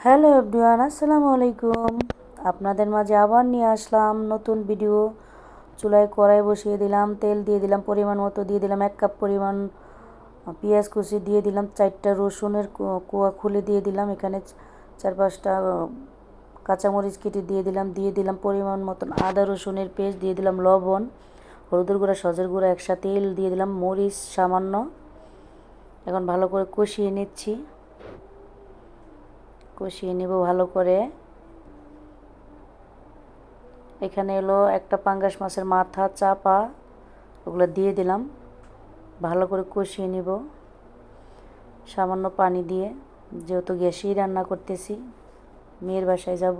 Hello everyone, আসসালামু আলাইকুম। আপনাদের মাঝে আবার নিয়ে আসলাম নতুন ভিডিও। চুলায় কড়াই বসিয়ে দিলাম, তেল দিয়ে দিলাম পরিমাণ মতো, দিয়ে দিলাম 1 কাপ পরিমাণ পেঁয়াজ কুচি, দিয়ে দিলাম 4টা রসুনের কোয়া খুলে দিয়ে দিলাম, এখানে 4-5টা কাঁচামরিচ কেটে দিয়ে দিলাম পরিমাণ মতন আদা রসুনের পেস্ট, দিয়ে দিলাম লবণ, হলুদের গুঁড়া, সজের গুঁড়া একসাথে, দিয়ে দিলাম মরিচ সামান্য। এখন ভালো করে কষিয়ে নিচ্ছি, কষিয়ে নেব ভালো করে। এখানে এলো একটা পাঙ্গাস মাছের মাথা চাপা, ওগুলো দিয়ে দিলাম, ভালো করে কষিয়ে নিব সামান্য পানি দিয়ে, যেহেতু গ্যাসেই রান্না করতেছি, মেয়ের বাসায় যাব।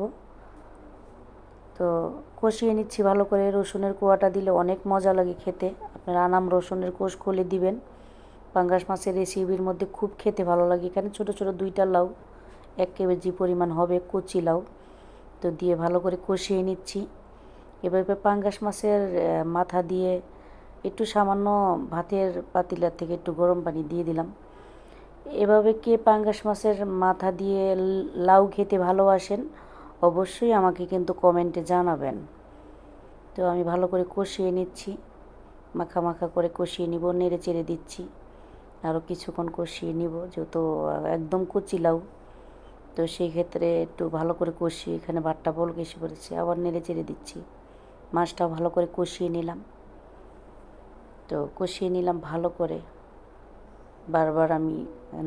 তো কষিয়ে নিচ্ছি ভালো করে। রসুনের কোয়াটা দিলে অনেক মজা লাগে খেতে, আপনারা আনাম রসুনের কোষ খুলে দিবেন। পাঙ্গাস মাছের রেসিপির মধ্যে খুব খেতে ভালো লাগে। এখানে ছোট ছোট 2টা লাউ, 1 কেজি পরিমাণ হবে কচি লাউ, তো দিয়ে ভালো করে কষিয়ে নিচ্ছি। এভাবে পাঙ্গাস মাছের মাথা দিয়ে একটু সামান্য ভাতের পাতিলার থেকে একটু গরম পানি দিয়ে দিলাম। এভাবে কে পাঙ্গাস মাছের মাথা দিয়ে লাউ খেতে ভালোবাসেন অবশ্যই আমাকে কিন্তু কমেন্টে জানাবেন। তো আমি ভালো করে কষিয়ে নিচ্ছি, মাখা মাখা করে কষিয়ে নিব, নেড়ে চেড়ে দিচ্ছি, আরও কিছুক্ষণ কষিয়ে নিব, যেহেতু একদম কচি লাউ, তো সেই ক্ষেত্রে একটু ভালো করে কষিয়ে, এখানে ভাতটা বলক এসে পড়েছে, আবার নেড়ে চেড়ে দিচ্ছি। মাছটাও ভালো করে কষিয়ে নিলাম, তো কষিয়ে নিলাম ভালো করে, বারবার আমি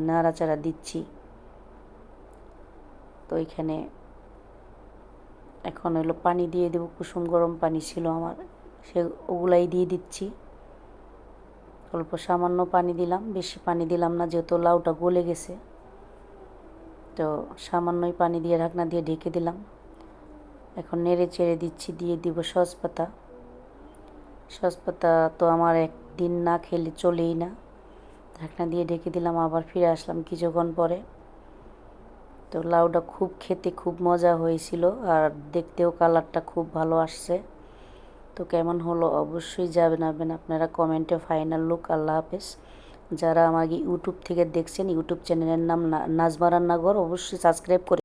নাড়াচাড়া দিচ্ছি। তো এখানে এখন হলো পানি দিয়ে দেবো, কুসুম গরম পানি ছিল আমার, ওগুলাই দিয়ে দিচ্ছি। অল্প সামান্য পানি দিলাম, বেশি পানি দিলাম না, যেহেতু লাউটা গলে গেছে। তো সামান্যই পানি দিয়ে ঢাকনা দিয়ে ঢেকে দিলাম। এখন নেড়ে চেড়ে দিচ্ছি, দিয়ে দিব সজপাতা। সজপাতা তো আমার একদিন না খেলে চলেই না। ঢাকনা দিয়ে ঢেকে দিলাম, আবার ফিরে আসলাম কিছুক্ষণ পরে। তো লাউটা খেতে খুব মজা হয়েছিল, আর দেখতেও কালারটা খুব ভালো আসছে। তো কেমন হলো অবশ্যই জানাবেন আপনারা কমেন্টে। Final look. আল্লাহ হাফেজ। যারা আমাকে ইউটিউব থেকে দেখছেন, ইউটিউব চ্যানেলের নাম নাজমা রান্নাঘর, অবশ্যই সাবস্ক্রাইব করে